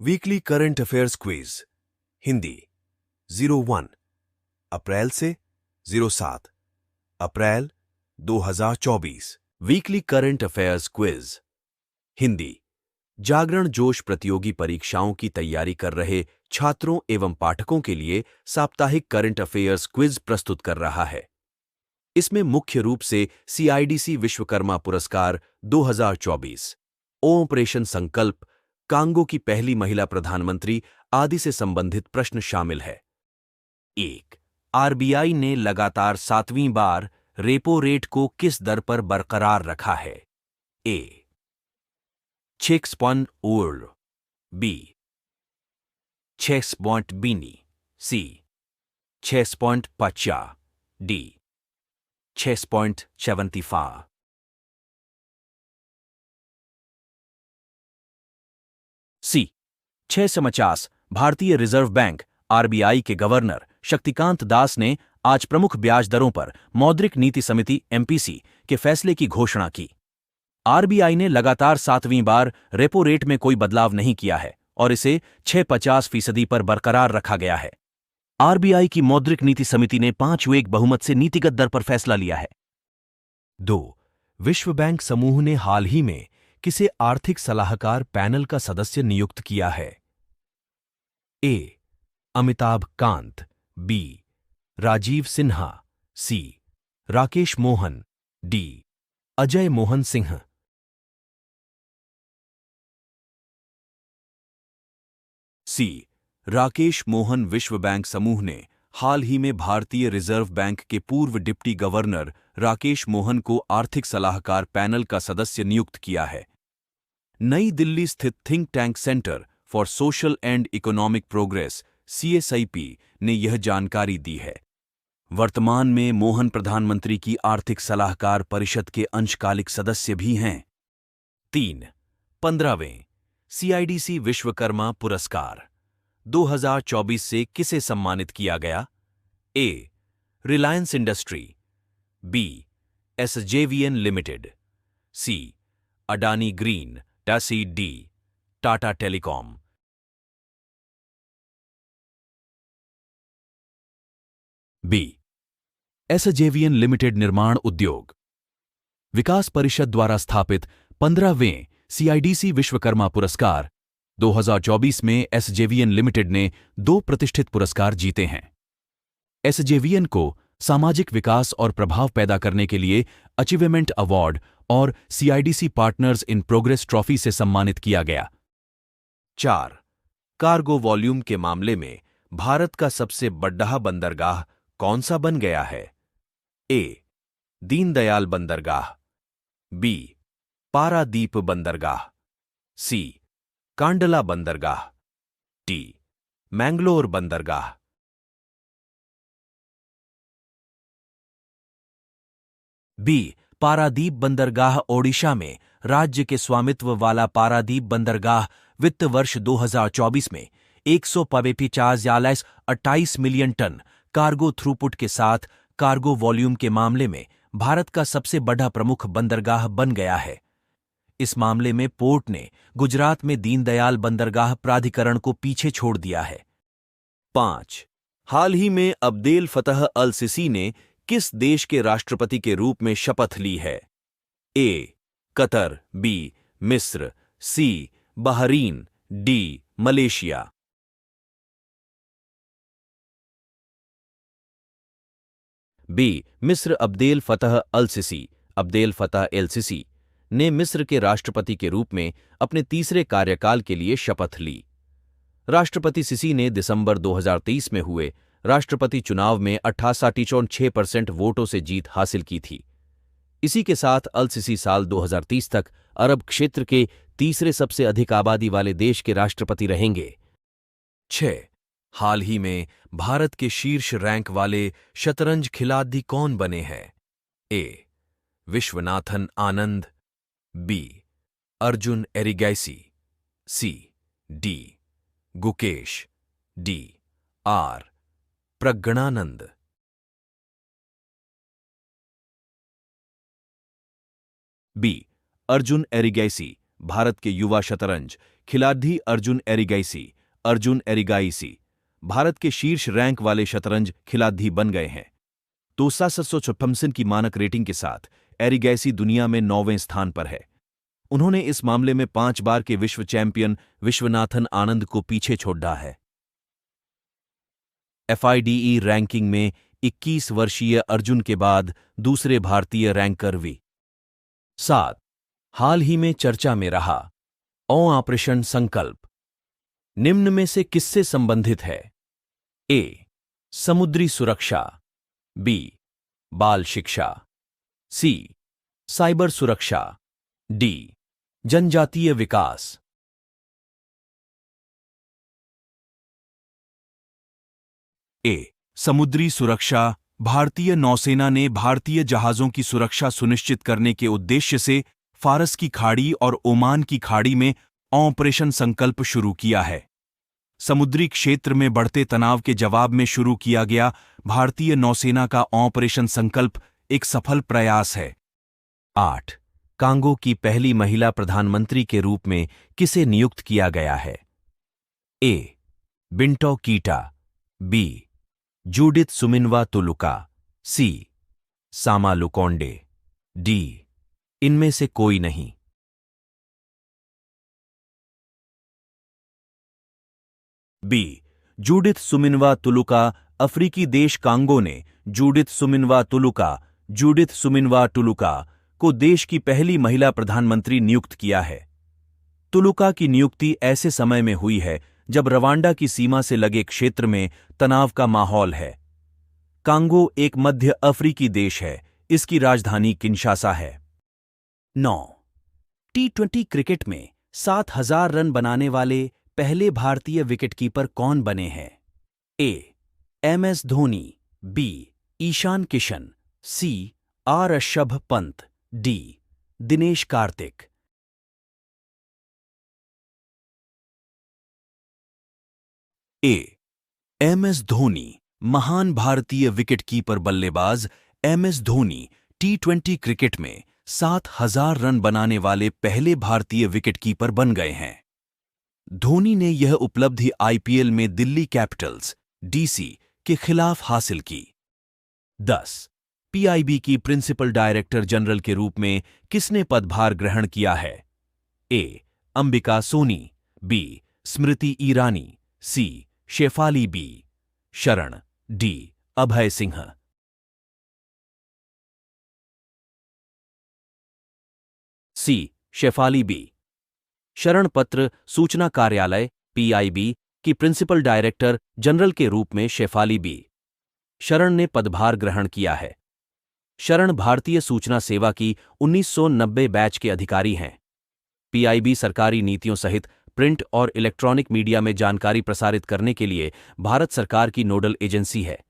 Weekly current affairs quiz Hindi 01 April से 07 April 2024। Weekly current affairs quiz Hindi Jagran Josh प्रतियोगी परीक्षाओं की तैयारी कर रहे छात्रों एवं पाठकों के लिए साप्ताहिक करंट अफेयर्स क्विज प्रस्तुत कर रहा है। इसमें मुख्य रूप से सीआईडीसी विश्वकर्मा पुरस्कार 2024, ऑपरेशन संकल्प, कांगो की पहली महिला प्रधानमंत्री आदि से संबंधित प्रश्न शामिल है। 1. आरबीआई ने लगातार 7वीं बार रेपो रेट को किस दर पर बरकरार रखा है? ए 6.0, बी 6.20, सी 6.50, डी 6.75। सी 650। भारतीय रिजर्व बैंक आरबीआई के गवर्नर शक्तिकांत दास ने आज प्रमुख ब्याज दरों पर मौद्रिक नीति समिति एमपीसी के फैसले की घोषणा की। आरबीआई ने लगातार 7वीं बार रेपो रेट में कोई बदलाव नहीं किया है और इसे 6.50% पर बरकरार रखा गया है। आरबीआई की मौद्रिक नीति समिति ने 5-1 बहुमत से नीतिगत दर पर फैसला लिया है। 2. विश्व बैंक समूह ने हाल ही में किसे आर्थिक सलाहकार पैनल का सदस्य नियुक्त किया है? ए अमिताभ कांत, बी राजीव सिन्हा, सी राकेश मोहन, डी अजय मोहन सिंह। सी राकेश मोहन। विश्व बैंक समूह ने हाल ही में भारतीय रिजर्व बैंक के पूर्व डिप्टी गवर्नर राकेश मोहन को आर्थिक सलाहकार पैनल का सदस्य नियुक्त किया है। नई दिल्ली स्थित think tank centre for social and economic progress CSIP ने यह जानकारी दी है। वर्तमान में मोहन प्रधानमंत्री की आर्थिक सलाहकार परिषद के अंशकालिक सदस्य भी हैं। 3. 15वें सीआईडीसी विश्वकर्मा पुरस्कार 2024 से किसे सम्मानित किया गया? A Reliance industry, B SJVN limited, C Adani green टैसी, D Tata telecom. B SJVN limited. निर्माण उद्योग विकास परिषद द्वारा स्थापित 15वें सीआईडीसी विश्वकर्मा पुरस्कार 2024 में एसजेवीएन लिमिटेड ने 2 प्रतिष्ठित पुरस्कार जीते हैं। एसजेवीएन को सामाजिक विकास और प्रभाव पैदा करने के लिए अचीवमेंट अवार्ड और CIDC partners in progress trophy से सम्मानित किया गया। 4. कार्गो वॉल्यूम के मामले में भारत का सबसे बड़ा बंदरगाह कौन सा बन गया है? ए दीनदयाल बंदरगाह, बी पारादीप बंदरगाह, सी कांडला बंदरगाह, डी मैंगलोर बंदरगाह। बी पारादीप बंदरगाह। ओडिशा में राज्य के स्वामित्व वाला पारादीप बंदरगाह वित्त वर्ष 2024 में 150,28 मिलियन टन कार्गो थ्रूपुट के साथ कार्गो वॉल्यूम के मामले में भारत का सबसे बड़ा प्रमुख बंदरगाह बन गया है। इस मामले में पोर्ट ने गुजरात में दीनदयाल बंदरगाह प्राधिकरण को पीछे छोड़ दिया है। 5. हाल ही में अब्देल फतह अल सिसी ने किस देश के राष्ट्रपति के रूप में शपथ ली है? ए कतर, बी मिस्र, C Bahrain, D Malaysia. B मिस्र। Abdel Fattah al Sisi Abdel Fattah el Sisi ने मिस्र के राष्ट्रपति के रूप में अपने तीसरे कार्यकाल के लिए शपथ ली। राष्ट्रपति सिसी ने दिसंबर 2023 में हुए राष्ट्रपति चुनाव में 68.6% वोटों से जीत हासिल की थी। इसी के साथ अल सिसी साल 2030 तक अरब क्षेत्र के तीसरे सबसे अधिक आबादी वाले देश के राष्ट्रपति रहेंगे। 6. हाल ही में भारत के शीर्ष रैंक वाले शतरंज खिलाड़ी कौन बने हैं? A Viswanathan Anand, B Arjun Erigaisi, C D Gukesh, D R Praggnanandhaa. B Arjun Erigaisi Bharat के युवा शतरंज खिलाड़ी अर्जुन एरिगाइसी भारत के शीर्ष रैंक वाले शतरंज खिलाड़ी बन गए हैं। तो 756 की मानक रेटिंग के साथ एरिगाइसी दुनिया में 9वें स्थान पर है। उन्होंने इस मामले में 5 बार के विश्व चैंपियन विश्वनाथन आनंद को पीछे छोड़ दिया है। FIDE रैंकिंग में 21 वर्षीय अर्जुन के बाद दूसरे भारतीय रैंकर वी 7 हाल ही में चर्चा में रहा ऑपरेशन संकल्प निम्न में से किससे संबंधित है? ए. समुद्री सुरक्षा, बी. बाल शिक्षा, सी. साइबर सुरक्षा, डी. जनजातीय विकास। ए. समुद्री सुरक्षा। भारतीय नौसेना ने भारतीय जहाजों की सुरक्षा सुनिश्चित करने के उद्देश्य से फारस की खाड़ी और ओमान की खाड़ी में ऑपरेशन संकल्प शुरू किया है। समुद्री क्षेत्र में बढ़ते तनाव के जवाब में शुरू किया गया भारतीय नौसेना का ऑपरेशन संकल्प एक सफल प्रयास है। 8. कांगो की पहली महिला प्रधानमंत्री के रूप में किसे नियुक्त किया गया है? ए. बिंटो कीटा, बी. जूडिथ सुमिनवा तुलुका, सी. सामा लुकोंडे, डी. इनमें से कोई नहीं। बी. जूडिथ सुमिनवा तुलुका। अफ्रीकी देश कांगो ने जूडिथ सुमिनवा तुलुका को देश की पहली महिला प्रधानमंत्री नियुक्त किया है। तुलुका की नियुक्ति ऐसे समय में हुई है जब रवांडा की सीमा से लगे क्षेत्र में तनाव का माहौल है। कांगो एक मध्य अफ्रीकी देश है। इसकी राजधानी किंशासा है। 9. T20 क्रिकेट में 7,000 रन बनाने वाले पहले भारतीय विकेटकीपर कौन बने हैं? A. MS Dhoni, B. Ishan Kishan, C. Rishabh Pant, D. Dinesh Karthik. A. MS Dhoni. महान भारतीय विकेटकीपर बल्लेबाज MS धोनी T20 क्रिकेट में 7,000 रन बनाने वाले पहले भारतीय विकेटकीपर बन गए हैं। धोनी ने यह उपलब्धि IPL में दिल्ली कैपिटल्स DC के खिलाफ हासिल की। 10. PIB की प्रिंसिपल डायरेक्टर जनरल के रूप में किसने पदभार ग्रहण किया है? ए. अंबिका सोनी, बी. स्मृति ईरानी, सी. शेफाली बी. शरण, डी. अभय सिंह। सी. शेफाली बी। शरण पत्र सूचना कार्यालय PIB की प्रिंसिपल डायरेक्टर जनरल के रूप में शेफाली बी. शरण ने पदभार ग्रहण किया है। शरण भारतीय सूचना सेवा की 1990 बैच के अधिकारी हैं। PIB सरकारी नीतियों सहित प्रिंट और इलेक्ट्रॉनिक मीडिया में जानकारी प्रसारित करने के लिए भारत सरकार की नोडल एजेंसी है।